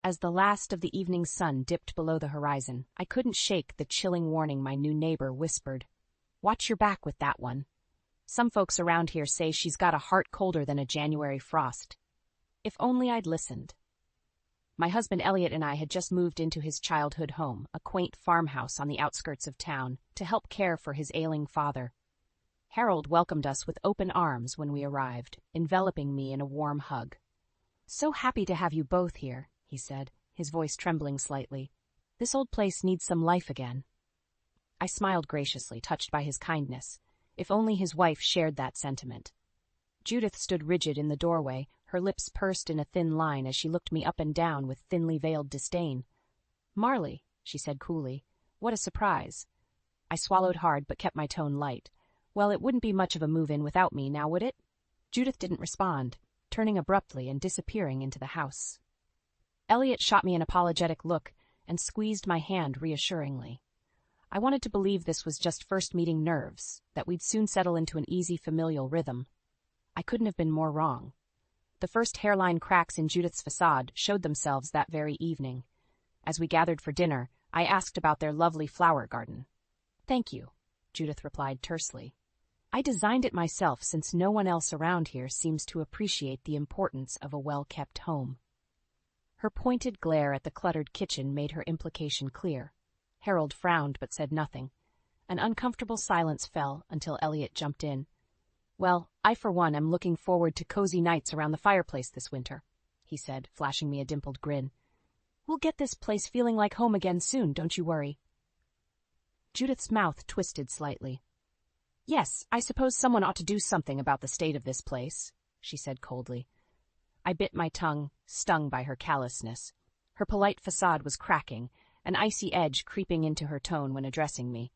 As the last of the evening sun dipped below the horizon, I couldn't shake the chilling warning my new neighbor whispered. "Watch your back with that one. Some folks around here say she's got a heart colder than a January frost." If only I'd listened. My husband Elliot and I had just moved into his childhood home, a quaint farmhouse on the outskirts of town, to help care for his ailing father. Harold welcomed us with open arms when we arrived, enveloping me in a warm hug. "So happy to have you both here," he said, his voice trembling slightly. "This old place needs some life again." I smiled graciously, touched by his kindness. If only his wife shared that sentiment. Judith stood rigid in the doorway, her lips pursed in a thin line as she looked me up and down with thinly veiled disdain. "Marley," she said coolly, "what a surprise." I swallowed hard but kept my tone light. "Well, it wouldn't be much of a move-in without me, now would it?" Judith didn't respond, turning abruptly and disappearing into the house. Elliot shot me an apologetic look and squeezed my hand reassuringly. I wanted to believe this was just first meeting nerves, that we'd soon settle into an easy familial rhythm. I couldn't have been more wrong. The first hairline cracks in Judith's facade showed themselves that very evening. As we gathered for dinner, I asked about their lovely flower garden. "Thank you," Judith replied tersely. "I designed it myself since no one else around here seems to appreciate the importance of a well-kept home." Her pointed glare at the cluttered kitchen made her implication clear. Harold frowned but said nothing. An uncomfortable silence fell until Elliot jumped in. "Well, I for one am looking forward to cozy nights around the fireplace this winter," he said, flashing me a dimpled grin. "We'll get this place feeling like home again soon, don't you worry." Judith's mouth twisted slightly. "Yes, I suppose someone ought to do something about the state of this place," she said coldly. I bit my tongue, stung by her callousness. Her polite facade was cracking, an icy edge creeping into her tone when addressing me.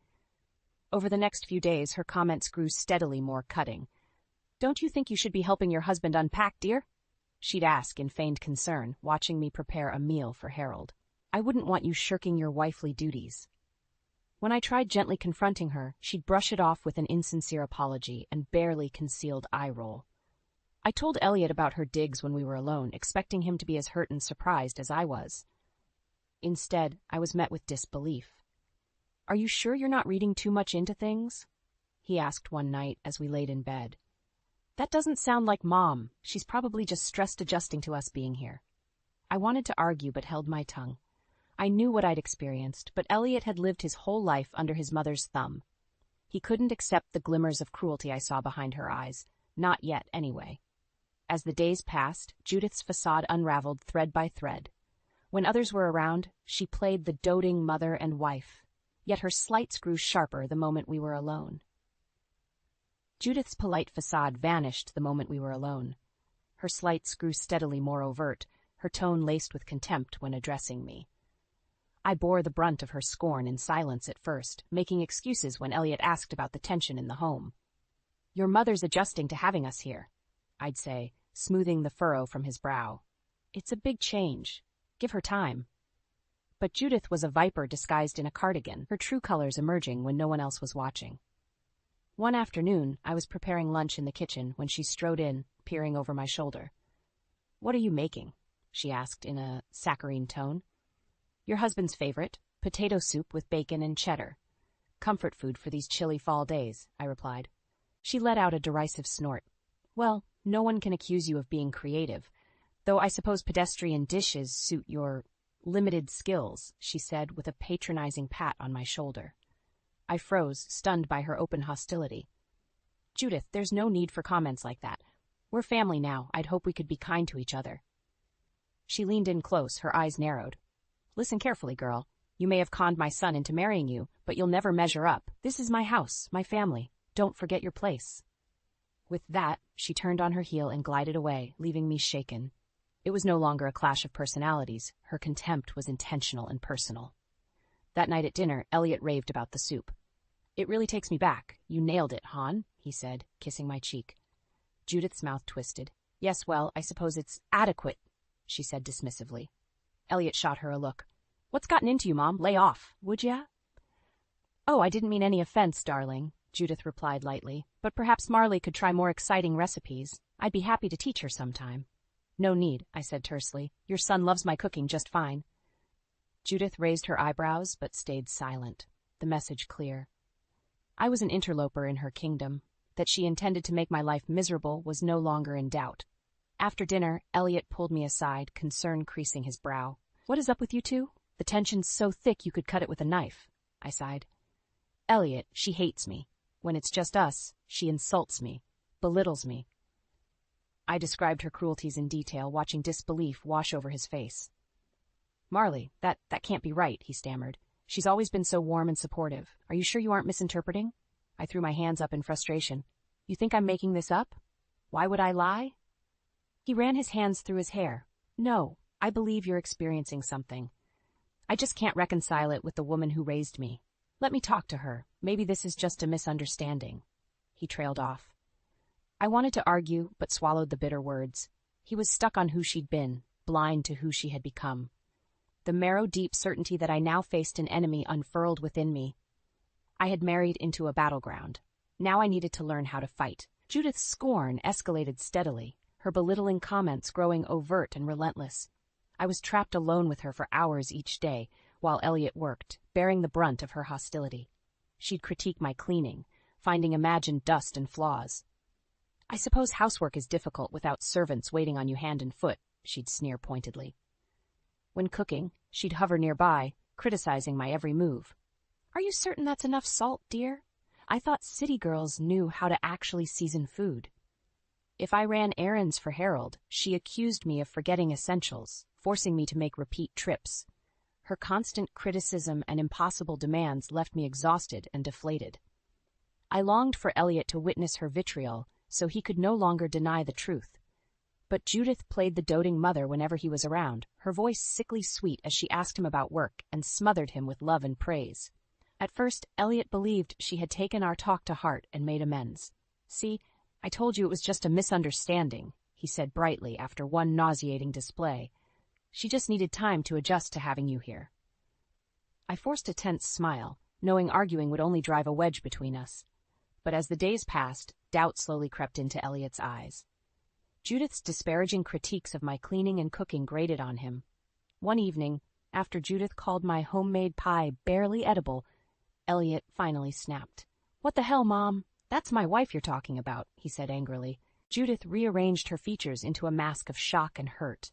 Over the next few days, her comments grew steadily more cutting. "Don't you think you should be helping your husband unpack, dear?" she'd ask in feigned concern, watching me prepare a meal for Harold. "I wouldn't want you shirking your wifely duties." When I tried gently confronting her, she'd brush it off with an insincere apology and barely concealed eye roll. I told Elliot about her digs when we were alone, expecting him to be as hurt and surprised as I was. Instead, I was met with disbelief. "Are you sure you're not reading too much into things?" he asked one night as we laid in bed. "That doesn't sound like Mom. She's probably just stressed adjusting to us being here." I wanted to argue but held my tongue. I knew what I'd experienced, but Elliot had lived his whole life under his mother's thumb. He couldn't accept the glimmers of cruelty I saw behind her eyes. Not yet, anyway. As the days passed, Judith's facade unraveled thread by thread. When others were around, she played the doting mother and wife, yet her slights grew sharper the moment we were alone. Judith's polite facade vanished the moment we were alone. Her slights grew steadily more overt, her tone laced with contempt when addressing me. I bore the brunt of her scorn in silence at first, making excuses when Elliot asked about the tension in the home. "Your mother's adjusting to having us here," I'd say, smoothing the furrow from his brow. "It's a big change. Give her time." But Judith was a viper disguised in a cardigan, her true colors emerging when no one else was watching. One afternoon, I was preparing lunch in the kitchen when she strode in, peering over my shoulder. "What are you making?" she asked in a saccharine tone. "Your husband's favorite, potato soup with bacon and cheddar. Comfort food for these chilly fall days," I replied. She let out a derisive snort. "Well, no one can accuse you of being creative, though I suppose pedestrian dishes suit your limited skills," she said with a patronizing pat on my shoulder. I froze, stunned by her open hostility. "Judith, there's no need for comments like that. We're family now. I'd hope we could be kind to each other." She leaned in close, her eyes narrowed. "Listen carefully, girl. You may have conned my son into marrying you, but you'll never measure up. This is my house, my family. Don't forget your place." With that, she turned on her heel and glided away, leaving me shaken. It was no longer a clash of personalities. Her contempt was intentional and personal. That night at dinner, Elliot raved about the soup. "It really takes me back. You nailed it, Han," he said, kissing my cheek. Judith's mouth twisted. "Yes, well, I suppose it's adequate," she said dismissively. Elliot shot her a look. "What's gotten into you, Mom? Lay off, would ya?" "Oh, I didn't mean any offense, darling," Judith replied lightly, "but perhaps Marley could try more exciting recipes. I'd be happy to teach her sometime." No need, I said tersely. Your son loves my cooking just fine. Judith raised her eyebrows but stayed silent, the message clear. I was an interloper in her kingdom. That she intended to make my life miserable was no longer in doubt. After dinner, Elliot pulled me aside, concern creasing his brow. What is up with you two? The tension's so thick you could cut it with a knife, I sighed. Elliot, she hates me. When it's just us, she insults me, belittles me. I described her cruelties in detail, watching disbelief wash over his face. Marley, that can't be right, he stammered. She's always been so warm and supportive. Are you sure you aren't misinterpreting? I threw my hands up in frustration. You think I'm making this up? Why would I lie? He ran his hands through his hair. No, I believe you're experiencing something. I just can't reconcile it with the woman who raised me. Let me talk to her. Maybe this is just a misunderstanding. He trailed off. I wanted to argue, but swallowed the bitter words. He was stuck on who she'd been, blind to who she had become. The marrow-deep certainty that I now faced an enemy unfurled within me. I had married into a battleground. Now I needed to learn how to fight. Judith's scorn escalated steadily, her belittling comments growing overt and relentless. I was trapped alone with her for hours each day, while Elliot worked, bearing the brunt of her hostility. She'd critique my cleaning, finding imagined dust and flaws. I suppose housework is difficult without servants waiting on you hand and foot, she'd sneer pointedly. When cooking, she'd hover nearby, criticizing my every move. Are you certain that's enough salt, dear? I thought city girls knew how to actually season food. If I ran errands for Harold, she accused me of forgetting essentials, forcing me to make repeat trips. Her constant criticism and impossible demands left me exhausted and deflated. I longed for Elliot to witness her vitriol, so he could no longer deny the truth. But Judith played the doting mother whenever he was around, her voice sickly sweet as she asked him about work and smothered him with love and praise. At first, Elliot believed she had taken our talk to heart and made amends. See, I told you it was just a misunderstanding, he said brightly after one nauseating display. She just needed time to adjust to having you here. I forced a tense smile, knowing arguing would only drive a wedge between us. But as the days passed, doubt slowly crept into Elliot's eyes. Judith's disparaging critiques of my cleaning and cooking grated on him. One evening, after Judith called my homemade pie barely edible, Elliot finally snapped. What the hell, Mom? That's my wife you're talking about, he said angrily. Judith rearranged her features into a mask of shock and hurt.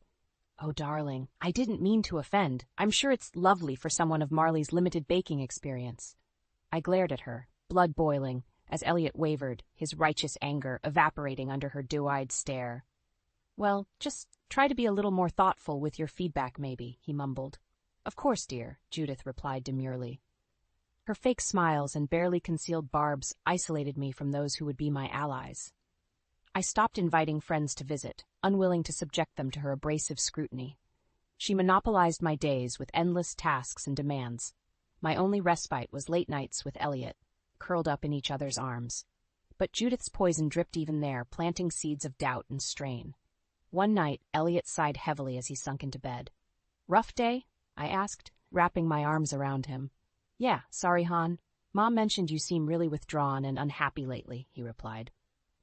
Oh, darling, I didn't mean to offend. I'm sure it's lovely for someone of Marley's limited baking experience. I glared at her, blood boiling, as Elliot wavered, his righteous anger evaporating under her dew-eyed stare. Well, just try to be a little more thoughtful with your feedback, maybe, he mumbled. Of course, dear, Judith replied demurely. Her fake smiles and barely concealed barbs isolated me from those who would be my allies. I stopped inviting friends to visit, unwilling to subject them to her abrasive scrutiny. She monopolized my days with endless tasks and demands. My only respite was late nights with Elliot, curled up in each other's arms. But Judith's poison dripped even there, planting seeds of doubt and strain. One night, Elliot sighed heavily as he sunk into bed. Rough day? I asked, wrapping my arms around him. Yeah, sorry, hon. Mom mentioned you seem really withdrawn and unhappy lately, he replied.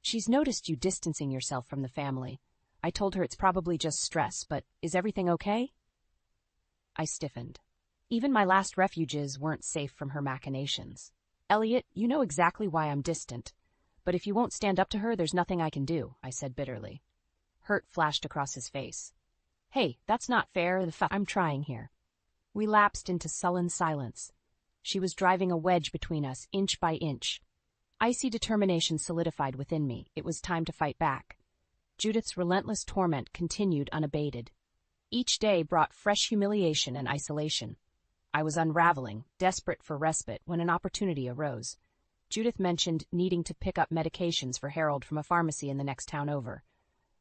She's noticed you distancing yourself from the family. I told her it's probably just stress, but is everything okay? I stiffened. Even my last refuges weren't safe from her machinations. Elliot, you know exactly why I'm distant. But if you won't stand up to her, there's nothing I can do, I said bitterly. Hurt flashed across his face. Hey, that's not fair, I'm trying here. We lapsed into sullen silence. She was driving a wedge between us, inch by inch. Icy determination solidified within me. It was time to fight back. Judith's relentless torment continued unabated. Each day brought fresh humiliation and isolation. I was unraveling, desperate for respite, when an opportunity arose. Judith mentioned needing to pick up medications for Harold from a pharmacy in the next town over.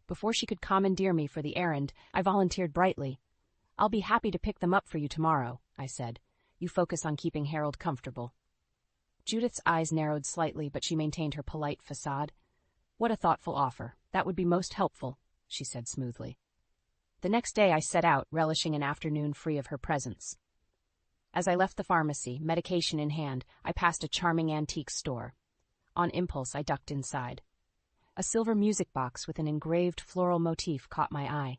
Before she could commandeer me for the errand, I volunteered brightly. I'll be happy to pick them up for you tomorrow, I said. You focus on keeping Harold comfortable. Judith's eyes narrowed slightly, but she maintained her polite facade. What a thoughtful offer. That would be most helpful, she said smoothly. The next day I set out, relishing an afternoon free of her presence. As I left the pharmacy, medication in hand, I passed a charming antique store. On impulse, I ducked inside. A silver music box with an engraved floral motif caught my eye.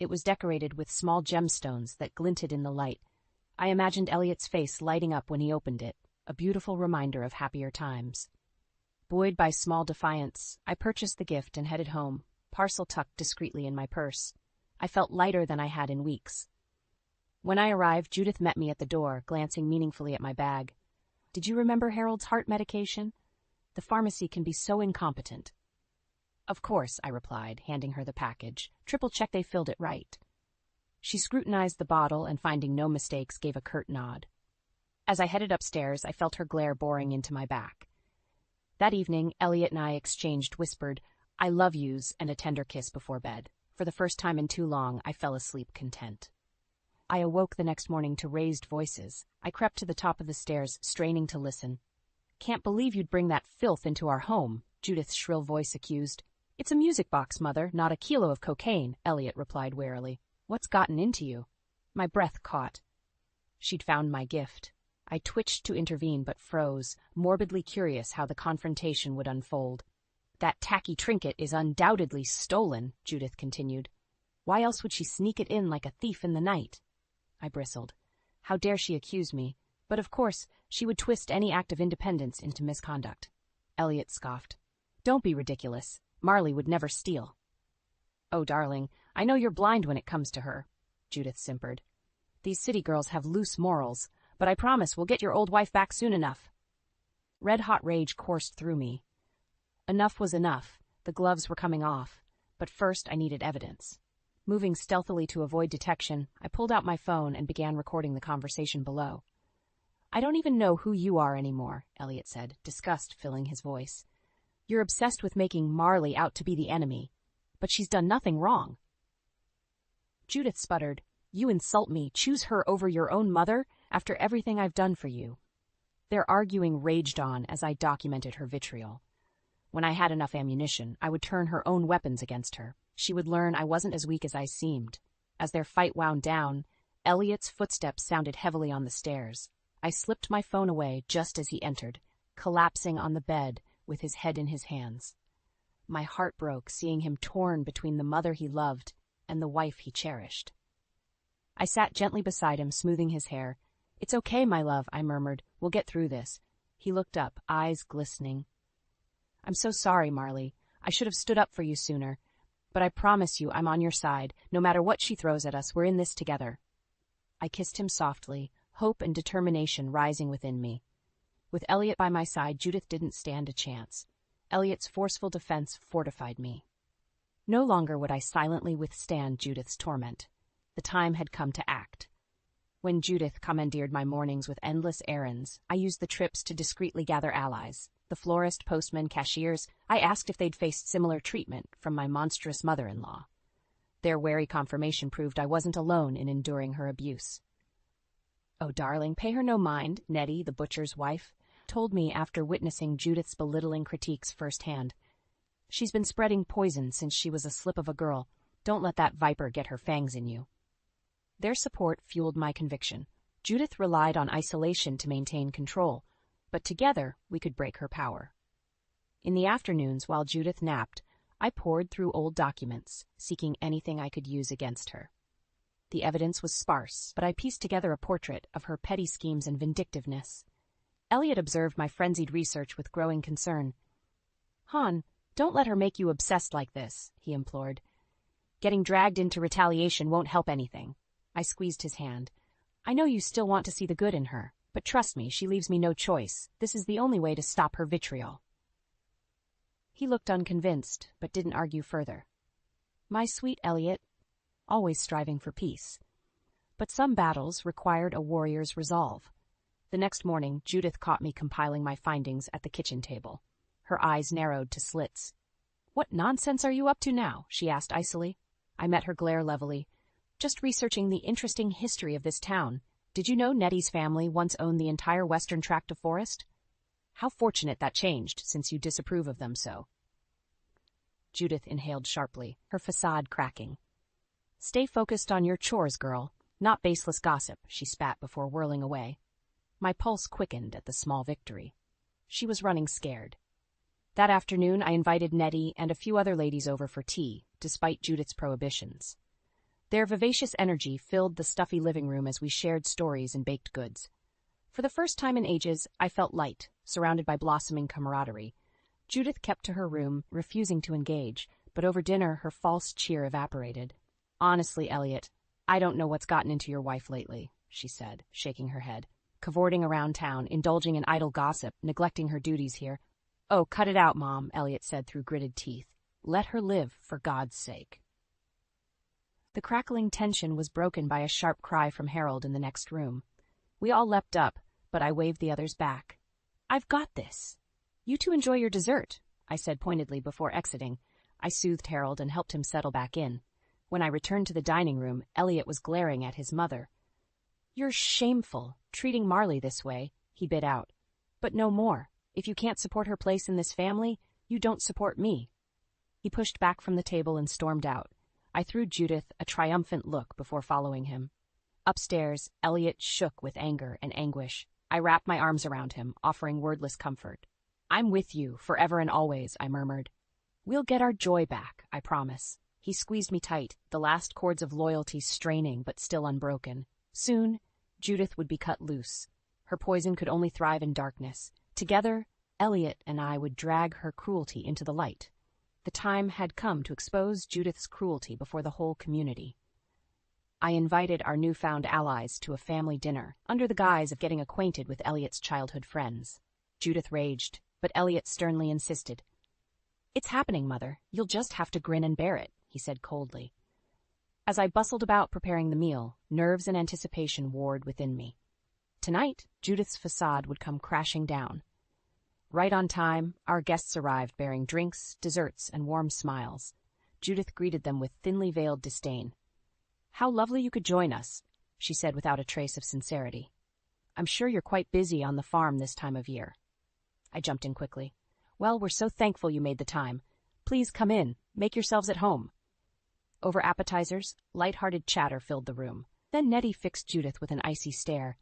It was decorated with small gemstones that glinted in the light. I imagined Elliot's face lighting up when he opened it, a beautiful reminder of happier times. Buoyed by small defiance, I purchased the gift and headed home, parcel tucked discreetly in my purse. I felt lighter than I had in weeks. When I arrived, Judith met me at the door, glancing meaningfully at my bag. "Did you remember Harold's heart medication? The pharmacy can be so incompetent." "Of course," I replied, handing her the package. "Triple-check they filled it right." She scrutinized the bottle and, finding no mistakes, gave a curt nod. As I headed upstairs, I felt her glare boring into my back. That evening, Elliot and I exchanged whispered "I love yous" and a tender kiss before bed. For the first time in too long, I fell asleep content. I awoke the next morning to raised voices. I crept to the top of the stairs, straining to listen. "Can't believe you'd bring that filth into our home," Judith's shrill voice accused. "It's a music box, Mother, not a kilo of cocaine," Elliot replied warily. "What's gotten into you?" My breath caught. She'd found my gift. I twitched to intervene but froze, morbidly curious how the confrontation would unfold. "That tacky trinket is undoubtedly stolen," Judith continued. "Why else would she sneak it in like a thief in the night?" I bristled. How dare she accuse me? But of course, she would twist any act of independence into misconduct. Elliot scoffed. "Don't be ridiculous. Marley would never steal." "Oh, darling, I know you're blind when it comes to her," Judith simpered. "These city girls have loose morals, but I promise we'll get your old wife back soon enough." Red-hot rage coursed through me. Enough was enough. The gloves were coming off, but first I needed evidence. Moving stealthily to avoid detection, I pulled out my phone and began recording the conversation below. "I don't even know who you are anymore," Elliot said, disgust filling his voice. "You're obsessed with making Marley out to be the enemy, but she's done nothing wrong." Judith sputtered. "You insult me, choose her over your own mother, after everything I've done for you." Their arguing raged on as I documented her vitriol. When I had enough ammunition, I would turn her own weapons against her. She would learn I wasn't as weak as I seemed. As their fight wound down, Elliot's footsteps sounded heavily on the stairs. I slipped my phone away just as he entered, collapsing on the bed with his head in his hands. My heart broke seeing him torn between the mother he loved and the wife he cherished. I sat gently beside him, smoothing his hair. "It's okay, my love," I murmured. "We'll get through this." He looked up, eyes glistening. "I'm so sorry, Marley. I should have stood up for you sooner. But I promise you I'm on your side. No matter what she throws at us, we're in this together." I kissed him softly, hope and determination rising within me. With Elliot by my side, Judith didn't stand a chance. Elliot's forceful defense fortified me. No longer would I silently withstand Judith's torment. The time had come to act. When Judith commandeered my mornings with endless errands, I used the trips to discreetly gather allies. The florist, postman, cashiers, I asked if they'd faced similar treatment from my monstrous mother-in-law. Their wary confirmation proved I wasn't alone in enduring her abuse. "Oh, darling, pay her no mind," Nettie, the butcher's wife, told me after witnessing Judith's belittling critiques firsthand. "She's been spreading poison since she was a slip of a girl. Don't let that viper get her fangs in you." Their support fueled my conviction. Judith relied on isolation to maintain control, but together we could break her power. In the afternoons, while Judith napped, I pored through old documents, seeking anything I could use against her. The evidence was sparse, but I pieced together a portrait of her petty schemes and vindictiveness. Elliot observed my frenzied research with growing concern. "Han, don't let her make you obsessed like this," he implored. "Getting dragged into retaliation won't help anything." I squeezed his hand. "I know you still want to see the good in her, but trust me, she leaves me no choice. This is the only way to stop her vitriol." He looked unconvinced, but didn't argue further. My sweet Elliot, always striving for peace. But some battles required a warrior's resolve. The next morning, Judith caught me compiling my findings at the kitchen table. Her eyes narrowed to slits. "What nonsense are you up to now?" she asked icily. I met her glare levelly. "Just researching the interesting history of this town. Did you know Nettie's family once owned the entire western tract of forest? How fortunate that changed, since you disapprove of them so." Judith inhaled sharply, her facade cracking. "Stay focused on your chores, girl, not baseless gossip," she spat before whirling away. My pulse quickened at the small victory. She was running scared. That afternoon, I invited Nettie and a few other ladies over for tea, despite Judith's prohibitions. Their vivacious energy filled the stuffy living room as we shared stories and baked goods. For the first time in ages, I felt light, surrounded by blossoming camaraderie. Judith kept to her room, refusing to engage, but over dinner her false cheer evaporated. "Honestly, Elliot, I don't know what's gotten into your wife lately," she said, shaking her head. "Cavorting around town, indulging in idle gossip, neglecting her duties here." "Oh, cut it out, Mom," Elliot said through gritted teeth. "Let her live, for God's sake." The crackling tension was broken by a sharp cry from Harold in the next room. We all leapt up, but I waved the others back. "I've got this. You two enjoy your dessert," I said pointedly before exiting. I soothed Harold and helped him settle back in. When I returned to the dining room, Elliot was glaring at his mother. "You're shameful, treating Marley this way," he bit out. "But no more. If you can't support her place in this family, you don't support me." He pushed back from the table and stormed out. I threw Judith a triumphant look before following him. Upstairs, Elliot shook with anger and anguish. I wrapped my arms around him, offering wordless comfort. "I'm with you, forever and always," I murmured. "We'll get our joy back, I promise." He squeezed me tight, the last cords of loyalty straining but still unbroken. Soon, Judith would be cut loose. Her poison could only thrive in darkness. Together, Elliot and I would drag her cruelty into the light. The time had come to expose Judith's cruelty before the whole community. I invited our newfound allies to a family dinner, under the guise of getting acquainted with Elliot's childhood friends. Judith raged, but Elliot sternly insisted. "It's happening, Mother. You'll just have to grin and bear it," he said coldly. As I bustled about preparing the meal, nerves and anticipation warred within me. Tonight, Judith's facade would come crashing down. Right on time, our guests arrived bearing drinks, desserts, and warm smiles. Judith greeted them with thinly veiled disdain. "How lovely you could join us," she said without a trace of sincerity. "I'm sure you're quite busy on the farm this time of year." I jumped in quickly. "Well, we're so thankful you made the time. Please come in. Make yourselves at home." Over appetizers, light-hearted chatter filled the room. Then Nettie fixed Judith with an icy stare.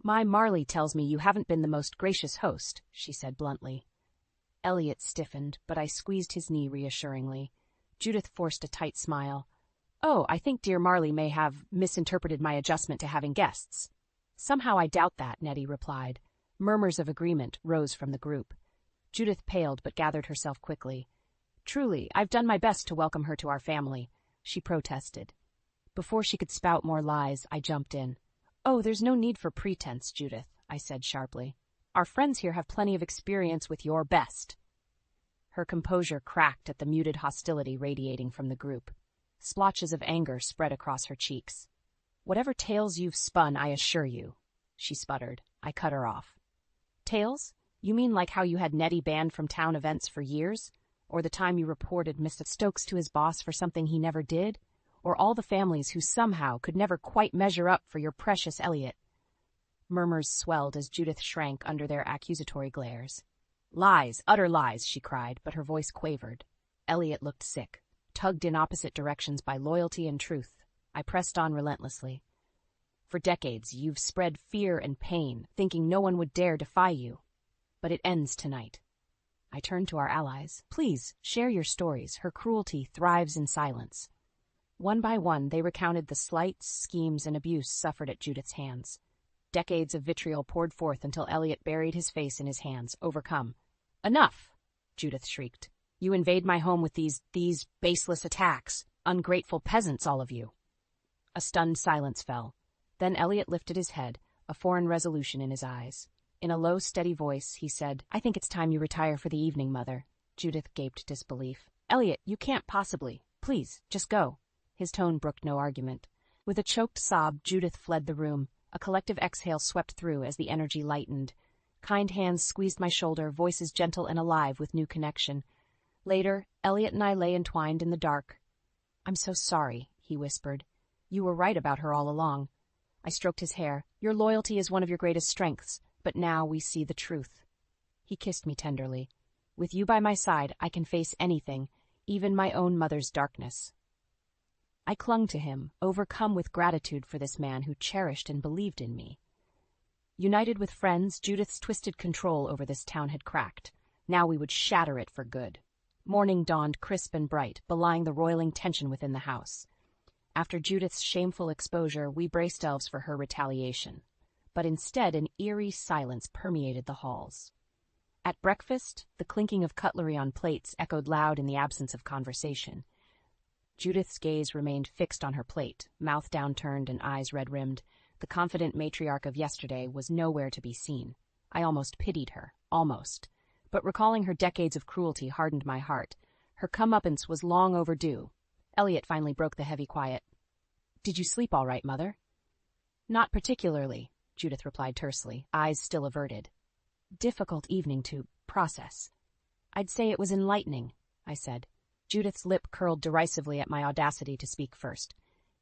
"My Marley tells me you haven't been the most gracious host," she said bluntly. Elliot stiffened, but I squeezed his knee reassuringly. Judith forced a tight smile. "Oh, I think dear Marley may have misinterpreted my adjustment to having guests." "Somehow I doubt that," Nettie replied. Murmurs of agreement rose from the group. Judith paled but gathered herself quickly. "Truly, I've done my best to welcome her to our family," she protested. Before she could spout more lies, I jumped in. "Oh, there's no need for pretense, Judith," I said sharply. "Our friends here have plenty of experience with your best." Her composure cracked at the muted hostility radiating from the group. Splotches of anger spread across her cheeks. "Whatever tales you've spun, I assure you," she sputtered. I cut her off. "Tales? You mean like how you had Nettie banned from town events for years? Or the time you reported Mr. Stokes to his boss for something he never did? Or all the families who somehow could never quite measure up for your precious Elliot?" Murmurs swelled as Judith shrank under their accusatory glares. "Lies, utter lies," she cried, but her voice quavered. Elliot looked sick, tugged in opposite directions by loyalty and truth. I pressed on relentlessly. "For decades, you've spread fear and pain, thinking no one would dare defy you. But it ends tonight." I turned to our allies. "Please, share your stories. Her cruelty thrives in silence." One by one, they recounted the slights, schemes, and abuse suffered at Judith's hands. Decades of vitriol poured forth until Elliot buried his face in his hands, overcome. "Enough!" Judith shrieked. "You invade my home with these baseless attacks. Ungrateful peasants, all of you." A stunned silence fell. Then Elliot lifted his head, a foreign resolution in his eyes. In a low, steady voice, he said, "I think it's time you retire for the evening, Mother." Judith gaped disbelief. "Elliot, you can't possibly. Please, just go." His tone brooked no argument. With a choked sob, Judith fled the room. A collective exhale swept through as the energy lightened. Kind hands squeezed my shoulder, voices gentle and alive with new connection. Later, Elliot and I lay entwined in the dark. "I'm so sorry," he whispered. "You were right about her all along." I stroked his hair. "Your loyalty is one of your greatest strengths, but now we see the truth." He kissed me tenderly. "With you by my side, I can face anything, even my own mother's darkness." I clung to him, overcome with gratitude for this man who cherished and believed in me. United with friends, Judith's twisted control over this town had cracked. Now we would shatter it for good. Morning dawned crisp and bright, belying the roiling tension within the house. After Judith's shameful exposure, we braced ourselves for her retaliation. But instead, an eerie silence permeated the halls. At breakfast, the clinking of cutlery on plates echoed loud in the absence of conversation. Judith's gaze remained fixed on her plate, mouth downturned and eyes red-rimmed. The confident matriarch of yesterday was nowhere to be seen. I almost pitied her, almost. But recalling her decades of cruelty hardened my heart. Her comeuppance was long overdue. Elliot finally broke the heavy quiet. "Did you sleep all right, Mother?" "Not particularly," Judith replied tersely, eyes still averted. "Difficult evening to process." "I'd say it was enlightening," I said. Judith's lip curled derisively at my audacity to speak first.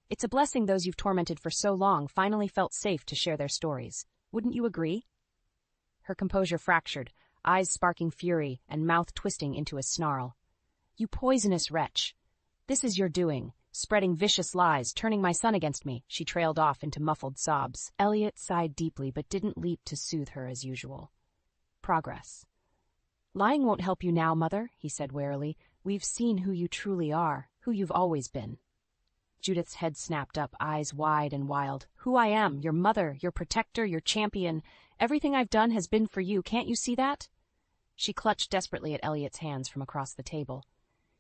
"It's a blessing those you've tormented for so long finally felt safe to share their stories. Wouldn't you agree?" Her composure fractured, eyes sparking fury and mouth twisting into a snarl. "You poisonous wretch! This is your doing, spreading vicious lies, turning my son against me," she trailed off into muffled sobs. Elliot sighed deeply but didn't leap to soothe her as usual. Progress. "Lying won't help you now, Mother," he said warily. "We've seen who you truly are, who you've always been." Judith's head snapped up, eyes wide and wild. "Who I am, your mother, your protector, your champion. Everything I've done has been for you, can't you see that?" She clutched desperately at Elliot's hands from across the table.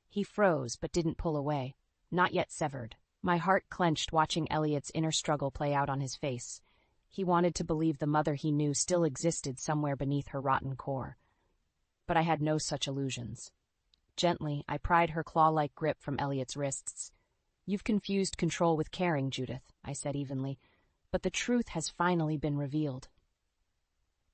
He froze but didn't pull away. Not yet severed. My heart clenched watching Elliot's inner struggle play out on his face. He wanted to believe the mother he knew still existed somewhere beneath her rotten core. But I had no such illusions. Gently, I pried her claw-like grip from Elliot's wrists. "You've confused control with caring, Judith," I said evenly, "but the truth has finally been revealed."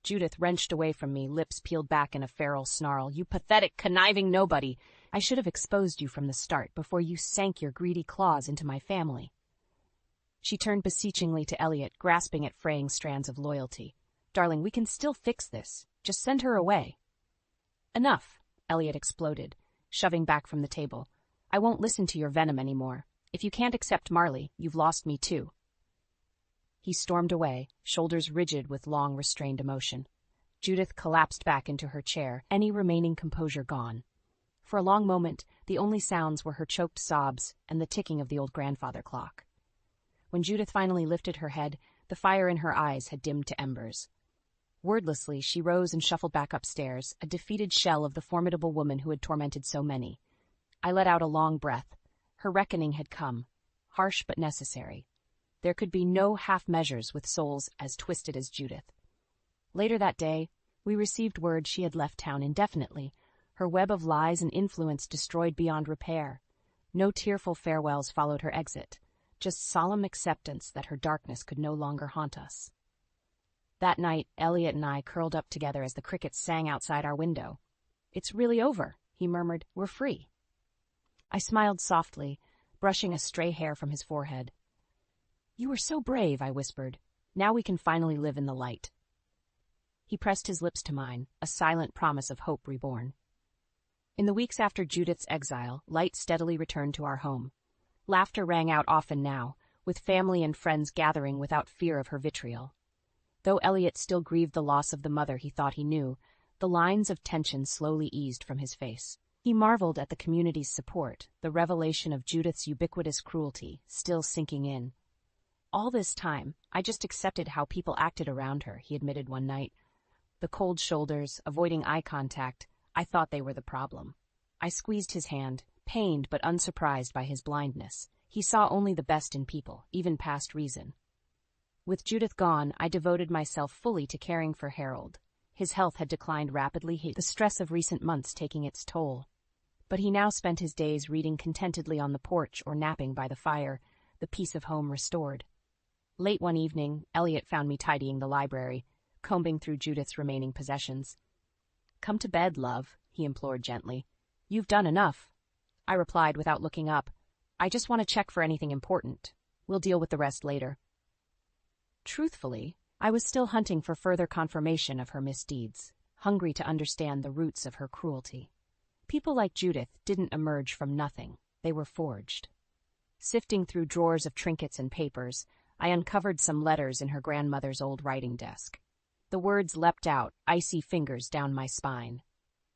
Judith wrenched away from me, lips peeled back in a feral snarl. "You pathetic, conniving nobody! I should have exposed you from the start before you sank your greedy claws into my family." She turned beseechingly to Elliot, grasping at fraying strands of loyalty. "Darling, we can still fix this. Just send her away." "Enough," Elliot exploded, shoving back from the table. "I won't listen to your venom anymore. If you can't accept Marley, you've lost me too." He stormed away, shoulders rigid with long restrained emotion. Judith collapsed back into her chair, any remaining composure gone. For a long moment, the only sounds were her choked sobs and the ticking of the old grandfather clock. When Judith finally lifted her head, the fire in her eyes had dimmed to embers. Wordlessly, she rose and shuffled back upstairs, a defeated shell of the formidable woman who had tormented so many. I let out a long breath. Her reckoning had come, harsh but necessary. There could be no half measures with souls as twisted as Judith. Later that day, we received word she had left town indefinitely, her web of lies and influence destroyed beyond repair. No tearful farewells followed her exit, just solemn acceptance that her darkness could no longer haunt us. That night, Elliot and I curled up together as the crickets sang outside our window. "It's really over," he murmured. "We're free." I smiled softly, brushing a stray hair from his forehead. "You were so brave," I whispered. "Now we can finally live in the light." He pressed his lips to mine, a silent promise of hope reborn. In the weeks after Judith's exile, light steadily returned to our home. Laughter rang out often now, with family and friends gathering without fear of her vitriol. Though Elliot still grieved the loss of the mother he thought he knew, the lines of tension slowly eased from his face. He marveled at the community's support, the revelation of Judith's ubiquitous cruelty still sinking in. "All this time, I just accepted how people acted around her," he admitted one night. "The cold shoulders, avoiding eye contact, I thought they were the problem." I squeezed his hand, pained but unsurprised by his blindness. He saw only the best in people, even past reason. With Judith gone, I devoted myself fully to caring for Harold. His health had declined rapidly, the stress of recent months taking its toll. But he now spent his days reading contentedly on the porch or napping by the fire, the peace of home restored. Late one evening, Elliot found me tidying the library, combing through Judith's remaining possessions. "Come to bed, love," he implored gently. "You've done enough." I replied without looking up. "I just want to check for anything important. We'll deal with the rest later." Truthfully, I was still hunting for further confirmation of her misdeeds, hungry to understand the roots of her cruelty. People like Judith didn't emerge from nothing. They were forged. Sifting through drawers of trinkets and papers, I uncovered some letters in her grandmother's old writing desk. The words leapt out, icy fingers down my spine.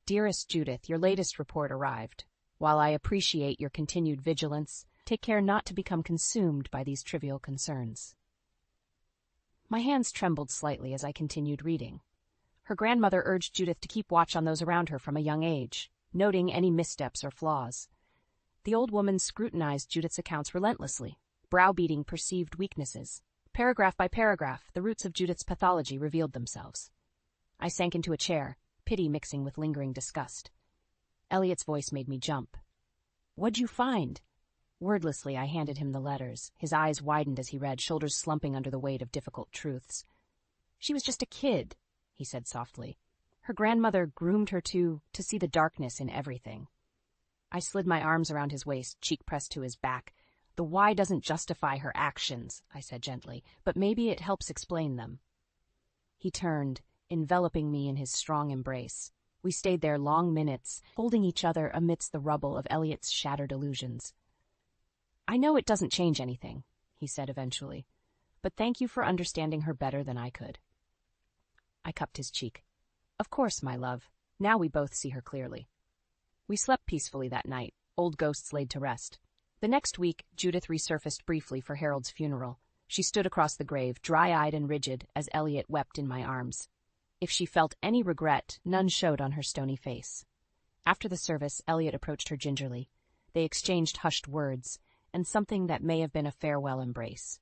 Dearest Judith, your latest report arrived. While I appreciate your continued vigilance, take care not to become consumed by these trivial concerns. My hands trembled slightly as I continued reading. Her grandmother urged Judith to keep watch on those around her from a young age, noting any missteps or flaws. The old woman scrutinized Judith's accounts relentlessly, browbeating perceived weaknesses. Paragraph by paragraph, the roots of Judith's pathology revealed themselves. I sank into a chair, pity mixing with lingering disgust. Elliot's voice made me jump. "What'd you find?" Wordlessly, I handed him the letters. His eyes widened as he read, shoulders slumping under the weight of difficult truths. "She was just a kid," he said softly. "Her grandmother groomed her to see the darkness in everything." I slid my arms around his waist, cheek pressed to his back. "The why doesn't justify her actions," I said gently, "but maybe it helps explain them." He turned, enveloping me in his strong embrace. We stayed there long minutes, holding each other amidst the rubble of Elliot's shattered illusions. "I know it doesn't change anything," he said eventually, "but thank you for understanding her better than I could." I cupped his cheek. "Of course, my love. Now we both see her clearly." We slept peacefully that night, old ghosts laid to rest. The next week, Judith resurfaced briefly for Harold's funeral. She stood across the grave, dry-eyed and rigid, as Elliot wept in my arms. If she felt any regret, none showed on her stony face. After the service, Elliot approached her gingerly. They exchanged hushed words, and something that may have been a farewell embrace.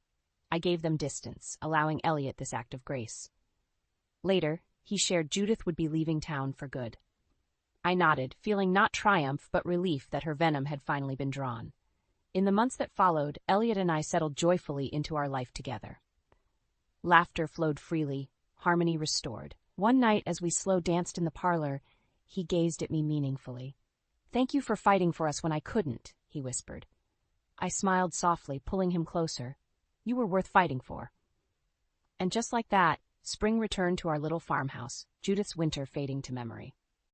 I gave them distance, allowing Elliot this act of grace. Later, he shared Judith would be leaving town for good. I nodded, feeling not triumph but relief that her venom had finally been drawn. In the months that followed, Elliot and I settled joyfully into our life together. Laughter flowed freely, harmony restored. One night, as we slow danced in the parlor, he gazed at me meaningfully. "Thank you for fighting for us when I couldn't," he whispered. I smiled softly, pulling him closer. "You were worth fighting for." And just like that, spring returned to our little farmhouse, Judith's winter fading to memory.